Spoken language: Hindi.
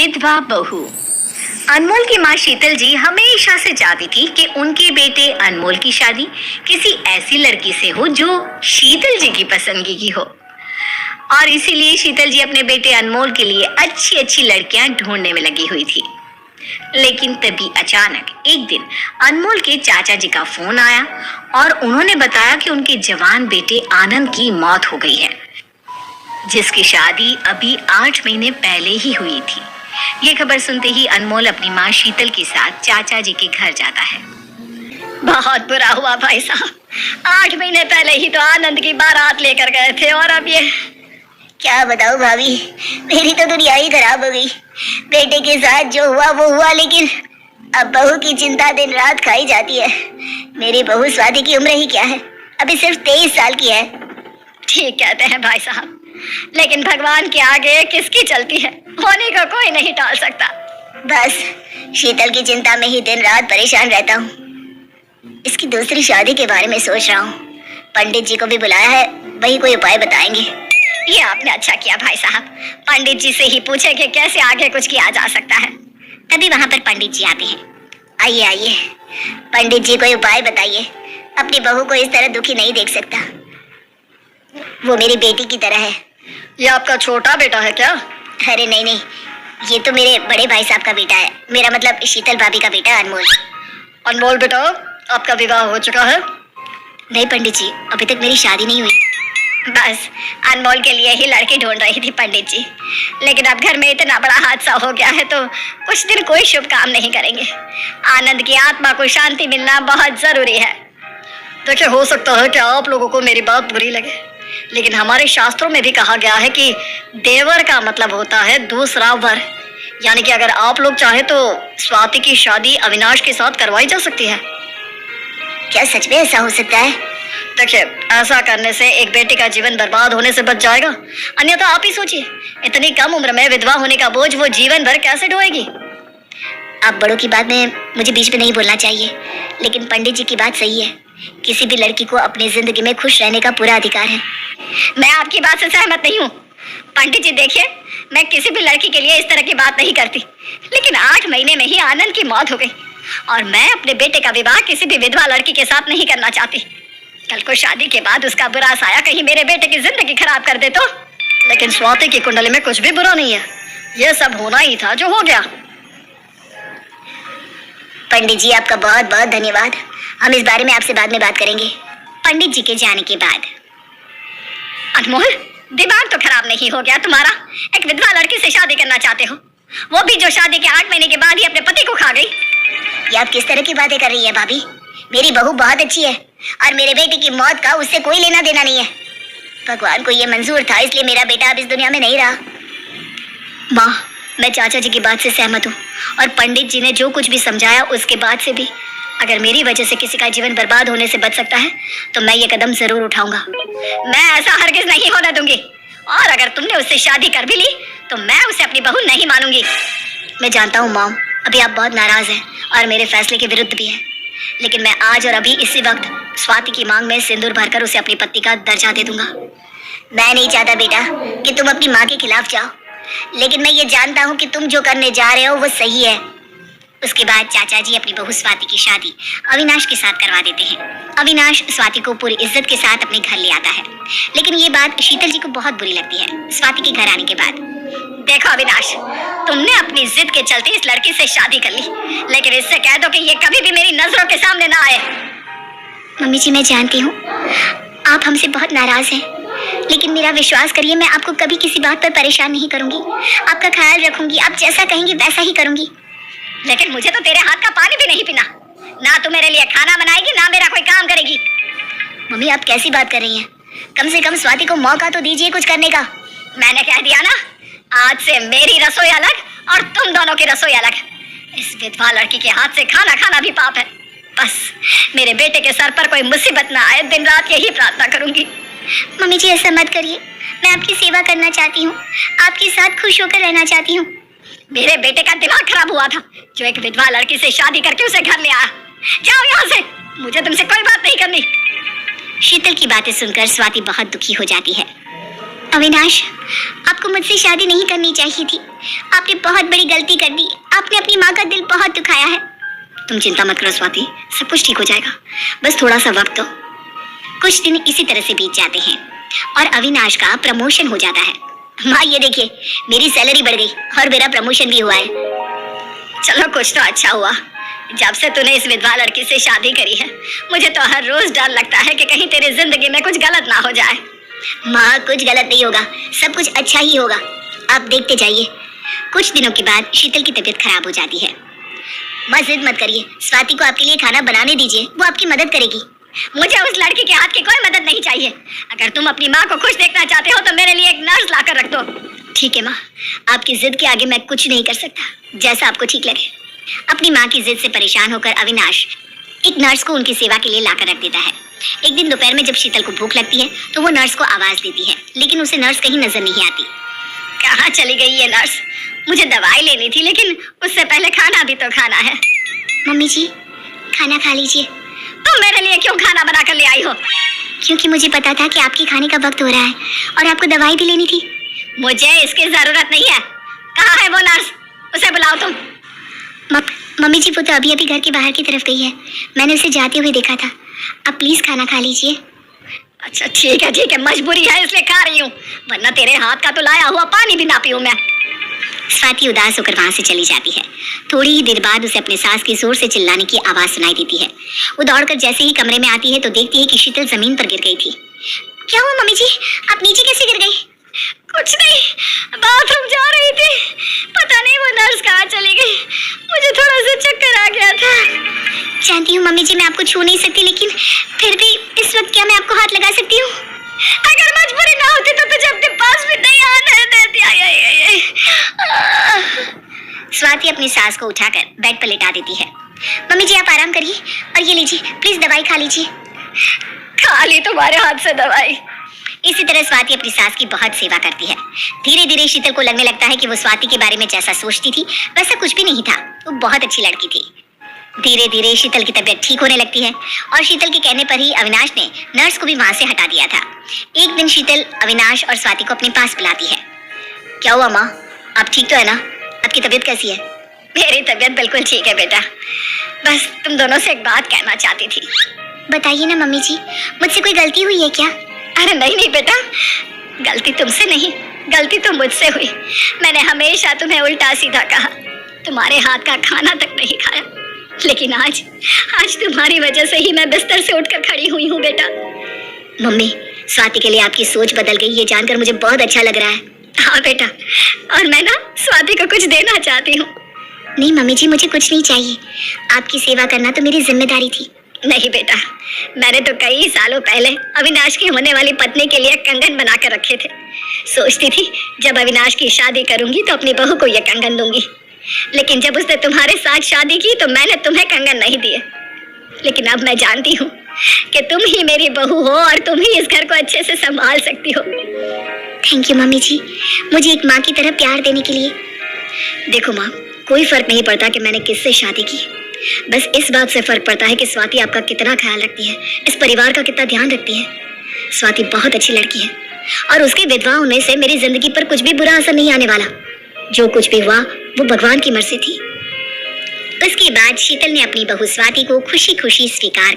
विधवा बहू। अनमोल की माँ शीतल जी हमेशा से चाहती थी कि उनके बेटे अनमोल की शादी किसी ऐसी लड़की से हो जो शीतल जी की पसंदगी की हो, और इसीलिए शीतल जी अपने बेटे अनमोल के लिए अच्छी अच्छी लड़कियां ढूंढने में लगी हुई थी। लेकिन तभी अचानक एक दिन अनमोल के चाचा जी का फोन आया और उन्होंने बताया कि उनके जवान बेटे आनंद की मौत हो गई है, जिसकी शादी अभी 8 महीने पहले ही हुई थी। ये खबर सुनते ही अनमोल अपनी माँ शीतल के साथ चाचा जी के घर जाता है। बहुत बुरा हुआ भाई साहब, 8 महीने पहले ही तो आनंद की बारात लेकर गए थे और अब ये। क्या बताऊं भाभी, मेरी तो दुनिया ही खराब हो गई। बेटे के साथ जो हुआ वो हुआ, लेकिन अब बहू की चिंता दिन रात खाई जाती है। मेरी बहू स्वाति की उम्र ही क्या है, अभी सिर्फ 23 साल की है। ठीक कहते हैं भाई साहब, लेकिन भगवान के आगे किसकी चलती है, होने को कोई नहीं टाल सकता। बस शीतल की चिंता में ही दिन रात परेशान रहता हूँ। इसकी दूसरी शादी के बारे में सोच रहा हूँ। पंडित जी को भी बुलाया है, वही कोई उपाय बताएंगे। ये आपने अच्छा किया भाई साहब, पंडित जी से ही पूछे कि कैसे आगे कुछ किया जा सकता है। तभी वहाँ पर पंडित जी आते हैं। आइए आइए, पंडित जी कोई उपाय बताइए। अपनी बहू को इस तरह दुखी नहीं देख सकता। वो मेरी बेटी की तरह है। ये आपका छोटा बेटा है क्या? अरे नहीं नहीं, ये तो मेरे बड़े भाई साहब का बेटा है। मेरा मतलब शीतल भाभी का बेटा अनमोल। अनमोल बेटा, आपका विवाह हो चुका है? नहीं पंडित जी, अभी तक मेरी शादी नहीं हुई। बस अनमोल के लिए ही लड़की ढूंढ रही थी पंडित जी, लेकिन अब घर में इतना बड़ा हादसा हो गया है तो कुछ दिन कोई शुभ काम नहीं करेंगे। आनंद की आत्मा को शांति मिलना बहुत जरूरी है। देखिए, हो सकता है कि आप लोगों को मेरी बात बुरी लगे, लेकिन हमारे शास्त्रों में भी कहा गया है कि देवर का मतलब होता है दूसरा वर। यानी कि अगर आप लोग चाहे तो स्वाति की शादी अविनाश के साथ करवाई जा सकती है। क्या सच में ऐसा हो सकता है? देखिए, ऐसा करने से एक बेटे का जीवन बर्बाद होने से बच जाएगा, अन्यथा आप ही सोचिए, इतनी कम उम्र में विधवा होने का बोझ वो जीवन भर कैसे ढोएगी। आप बड़ों की बात में मुझे बीच में नहीं बोलना चाहिए, लेकिन पंडित जी की बात सही है। किसी भी लड़की को अपनी जिंदगी में खुश रहने का पूरा अधिकार है। मैं आपकी बात से सहमत नहीं हूँ पंडित जी। देखिए, मैं किसी भी लड़की के लिए इस तरह की बात नहीं करती, लेकिन 8 महीने में ही आनंद की मौत हो गई और मैं अपने बेटे का विवाह किसी भी विधवा लड़की के साथ नहीं करना चाहती। कल को शादी के बाद उसका बुरा साया कहीं मेरे बेटे की जिंदगी खराब कर दे तो। लेकिन स्वाति की कुंडली में कुछ भी बुरा नहीं है, यह सब होना ही था जो हो गया। पंडित जी, आपका बहुत बहुत धन्यवाद। हम इस बारे में आपसे बाद में बात करेंगे, पंडित जी के जाने के बाद। अनमोल, दिमाग तो खराब नहीं हो गया तुम्हारा? एक विधवा लड़की से शादी करना चाहते हो, वो भी जो शादी के 8 महीने के बाद ही अपने पति को खा गई। ये आप किस तरह की बातें कर रही है भाभी? मेरी बहू बहुत अच्छी है और मेरे बेटे की मौत का उससे कोई लेना देना नहीं है। भगवान को ये मंजूर था, इसलिए मेरा बेटा अब इस दुनिया में नहीं रहा। माँ, मैं चाचा जी की बात से सहमत हूँ और पंडित जी ने जो कुछ भी समझाया उसके बाद से भी अगर मेरी वजह से किसी का जीवन बर्बाद होने से बच सकता है तो मैं ये कदम जरूर उठाऊंगा। मैं ऐसा हरगिज नहीं होने दूंगी, और अगर तुमने उससे शादी कर भी ली तो मैं उसे अपनी बहू नहीं मानूंगी। मैं जानता हूँ मॉम, अभी आप बहुत नाराज हैं और मेरे फैसले के विरुद्ध भी हैं, लेकिन मैं आज और अभी इसी वक्त स्वाति की मांग में सिंदूर भरकर उसे अपनी पत्नी का दर्जा दे दूंगा। मैं नहीं चाहता बेटा कि तुम अपनी माँ के खिलाफ जाओ, लेकिन मैं ये जानता हूँ कि तुम जो करने जा रहे हो वो सही है। उसके बाद चाचा जी अपनी बहू स्वाति की शादी अविनाश के साथ करवा देते हैं। अविनाश स्वाति को पूरी इज्जत के साथ अपने घर ले आता है, लेकिन ये बात शीतल जी को बहुत बुरी लगती है स्वाति के घर आने के बाद। देखो अविनाश, तुमने अपनी जिद के चलते इस लड़की से शादी कर ली, लेकिन इससे कह दो कि ये कभी भी मेरी नजरों के सामने ना आए। मम्मी जी, मैं जानती हूँ आप हमसे बहुत नाराज हैं, लेकिन मेरा विश्वास करिए, मैं आपको कभी किसी बात पर परेशान नहीं करूंगी। आपका ख्याल रखूंगी, आप जैसा कहेंगी वैसा ही करूंगी। लेकिन मुझे तो तेरे हाथ का पानी भी नहीं पीना। ना तू मेरे लिए खाना बनाएगी, ना मेरा कोई काम करेगी। मम्मी, आप कैसी बात कर रही हैं? कम से कम स्वाति को मौका तो दीजिए कुछ करने का। मैंने कह दिया ना, आज से मेरी रसोई अलग और तुम दोनों की रसोई अलग। इस विधवा लड़की के हाथ से खाना खाना भी पाप है। बस मेरे बेटे के सर पर कोई मुसीबत ना आए, दिन रात यही प्रार्थना करूंगी। मम्मी जी, ऐसा मत करिए, मैं आपकी सेवा करना चाहती हूँ, आपके साथ खुश होकर रहना चाहती हूँ। मेरे बेटे का दिमाग खराब हुआ था जो एक विधवा लड़की से शादी करके उसे घर ले आया। जाओ यहाँ से, मुझे तुमसे कोई बात नहीं करनी। शीतल की बातें सुनकर स्वाति बहुत दुखी हो जाती है। अविनाश, आपको मुझसे शादी नहीं करनी चाहिए थी। आपने बहुत बड़ी गलती कर दी। आपने अपनी माँ का दिल बहुत दुखाया है। तुम चिंता मत करो स्वाति, सब कुछ ठीक हो जाएगा। बस थोड़ा सा वक्त दो। कुछ दिन इसी तरह से बीत जाते हैं और अविनाश का प्रमोशन हो जाता है। माँ ये देखिए, मेरी सैलरी बढ़ गई और मेरा प्रमोशन भी हुआ है। चलो कुछ तो अच्छा हुआ। जब से तूने इस विधवा लड़की से शादी करी है, मुझे तो हर रोज डर लगता है कि कहीं तेरी जिंदगी में कुछ गलत ना हो जाए। माँ कुछ गलत नहीं होगा, सब कुछ अच्छा ही होगा। आप देखते जाइए। कुछ दिनों के बाद शीतल की तबीयत खराब हो जाती है। माँ जिद मत करिए, स्वाति को आपके लिए खाना बनाने दीजिए, वो आपकी मदद करेगी। मुझे उस लड़की के हाथ की कोई मदद नहीं चाहिए। अगर तुम अपनी माँ को खुश देखना चाहते हो तो मेरे लिए एक नर्स लाकर रख दो। ठीक है माँ, आपकी जिद के आगे मैं कुछ नहीं कर सकता, जैसा आपको ठीक लगे। अपनी माँ की जिद से परेशान होकर अविनाश एक नर्स को उनकी सेवा के लिए लाकर रख देता है। एक दिन दोपहर में जब शीतल को भूख लगती है तो वो नर्स को आवाज देती है, लेकिन उसे नर्स कहीं नजर नहीं आती। कहाँ चली गई ये नर्स? मुझे दवाई लेनी थी, लेकिन उससे पहले खाना भी तो खाना है। मम्मी जी, खाना खा लीजिए। तुम मेरे लिए क्यों खाना बना कर ले आई हो? क्योंकि मुझे पता था कि आपके खाने का वक्त हो रहा है और आपको दवाई भी लेनी थी। मुझे इसकी जरूरत नहीं है। कहाँ है वो नर्स? उसे बुलाओ तुम। मम्मी जी, वो तो अभी अभी घर के बाहर की तरफ गई है। मैंने उसे जाते हुए देखा था। आप प्लीज खाना खा लीजिए। अच्छा ठीक है, मजबूरी है इसलिए खा रही हूँ, वरना तेरे हाथ का तो लाया हुआ पानी भी ना पीऊं मैं। स्वाति उदास होकर वहां से चली जाती है। थोड़ी ही देर बाद उसे अपने सास की जोर से चिल्लाने की आवाज सुनाई देती है। वो दौड़कर जैसे ही कमरे में आती है तो देखती है कि शीतल जमीन पर गिर गई थी। क्या हुआ मम्मी जी, आप नीचे कैसे गिर गई? कुछ नहीं, बाथरूम जा रही थी, पता नहीं वो नर्स कहाँ चली गई। मुझे थोड़ा सा चक्कर आ गया था। जानती हूँ मम्मी जी, मैं आपको छू नहीं सकती, लेकिन फिर भी इस वक्त क्या मैं आपको हाथ लगा सकती हूँ? अगर मजबूरी ना होती तो तुझे अपने पास भी नहीं आने देती। स्वाति अपनी सास को उठाकर बेड पर लेटा देती है। मम्मी जी आप आराम करिए और ये लीजिए, प्लीज दवाई खा लीजिए। खा ली तुम्हारे हाथ से दवाई। इसी तरह स्वाति अपनी सास की बहुत सेवा करती है। धीरे धीरे शीतल को लगने लगता है कि वो स्वाति के बारे में जैसा सोचती थी वैसा कुछ भी नहीं था। वो बहुत अच्छी लड़की थी। धीरे धीरे शीतल की तबीयत ठीक होने लगती है और शीतल के कहने पर ही अविनाश ने नर्स को भी वहां से हटा दिया था। एक दिन शीतल अविनाश और स्वाति को अपने पास बुलाती है। क्या हुआ माँ, आप ठीक तो है ना? आपकी तबीयत कैसी है? मेरी तबीयत बिल्कुल ठीक है बेटा, बस तुम दोनों से एक बात कहना चाहती थी। बताइए ना मम्मी जी, मुझसे कोई गलती हुई है क्या? अरे नहीं बेटा, गलती तुमसे नहीं, गलती तो मुझसे हुई। मैंने हमेशा तुम्हें उल्टा सीधा कहा, तुम्हारे हाथ का खाना तक नहीं खाया, लेकिन आज तुम्हारी वजह से ही मैं बिस्तर से उठकर खड़ी हुई हूँ बेटा। मम्मी, स्वाति के लिए आपकी सोच बदल गई, ये जानकर मुझे बहुत अच्छा लग रहा है। हाँ बेटा, और मैं ना स्वाति को कुछ देना चाहती हूँ। नहीं मम्मी जी, मुझे कुछ नहीं चाहिए। आपकी सेवा करना तो मेरी जिम्मेदारी थी। नहीं बेटा, मैंने तो कई सालों पहले अविनाश की होने वाली पत्नी के लिए कंगन बना कर रखे थे। सोचती थी जब अविनाश की शादी करूंगी तो अपनी बहू को ये कंगन दूंगी, लेकिन जब उसने तुम्हारे साथ शादी की तो मैंने तुम्हें कंगन नहीं दिए। लेकिन अब मैं जानती हूँ कि तुम ही मेरी बहू हो और तुम ही इस घर को अच्छे से संभाल सकती हो। थैंक यू मम्मी जी, मुझे एक माँ की तरह प्यार देने के लिए। देखो माँ, कोई फर्क नहीं पड़ता कि मैंने किससे शादी की, बस इस बात से फर्क पड़ता है कि स्वाति आपका कितना ख्याल रखती है, इस परिवार का कितना ध्यान रखती है। स्वाति बहुत अच्छी लड़की है और उसके विधवा होने से मेरी जिंदगी पर कुछ भी बुरा असर नहीं आने वाला। जो कुछ भी हुआ वो भगवान की मर्जी थी। उसके बाद शीतल ने अपनी बहू स्वाति को खुशी खुशी स्वीकार